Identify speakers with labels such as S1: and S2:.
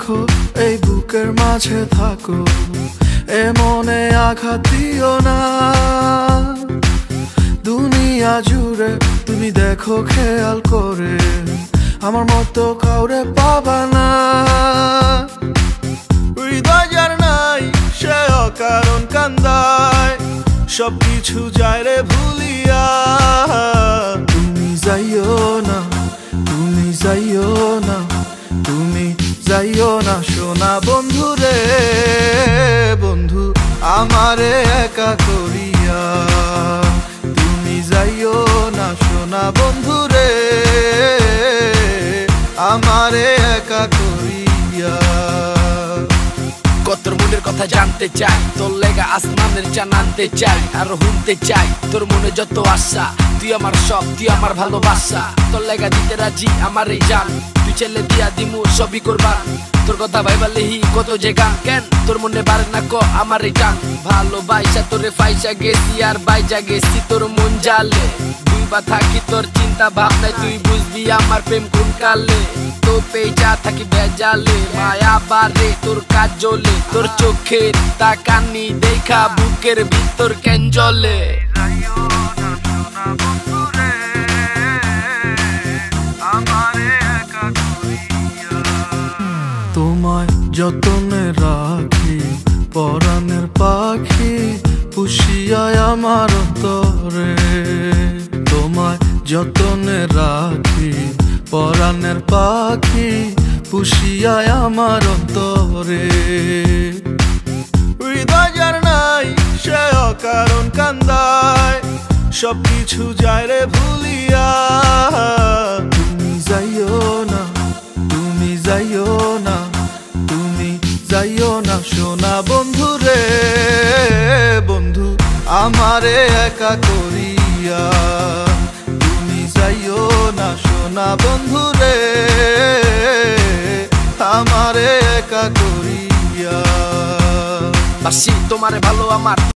S1: রাখো, এই বুকের মাঝে থাকো, এ মনে আঘাত দিও না। দুনিয়া জুড়ে তুমি দেখো খেয়াল করে, আমার মতো কাউরে পাবা না। হৃদয় যার নাই সে অকারণ কান্দায়, সবকিছু যায় রে ভুলিয়া। তুমি যাইও না, তুমি যাইও না, তুমি যাইও না সোনা বন্ধু রে, বন্ধু আমারে একা করিয়া। তুমি যাইও না সোনা বন্ধু রে, আমারে একা করিয়া।
S2: তোর মনের কথা জানতে চাই, তোর লেগা আসমানের চান আনতে চাই, আর শুনতে চাই তোর মনে যত আশা। তুই আমার সব, তুই আমার ভালোবাসা, তোর লেগা দিতে রাজি আমার এই জান। তুই ছেলে দিয়া দিমু সবই করবার, তোর কথা ভাইবা লেহি কত যে গান। কেন তোর মনে বারে না ক আমার এই টান, ভালোবাসা তোরে ফাইসা গেছি আর বাইজা গেছি তোর মন জালে। দুই বা থাকি তোর চিন্তা ভাবনায়, তুই বুঝবি আমার প্রেম কোন কালে। তো পেজা থাকি বেজালে, মায়া বারে তোর কাজ জ্বলে, তোর চোখের তাকানি দেখা বুকের ভিতর কেন জ্বলে।
S1: তোমায় যতনে রাখি পরাণের পাখি, পুষিয়ায় আমার অন্তরে। তোমায় যতনে রাখি পরাণের পাখি, পুষিয়ায় আমার অন্তরে। হৃদয় যার নাই সে অকারণ কান্দায়, সবকিছু যায় রে ভুলিয়া। তুমি যাইও না, তুমি যাইও না, তুমি যাইও না সোনা বন্ধু রে, বন্ধু আমারে একা করিয়া। তুমি যাইও না সোনা বন্ধু রে, আমারে একা করিয়া।
S2: বাসি তোমারে ভালো আমার।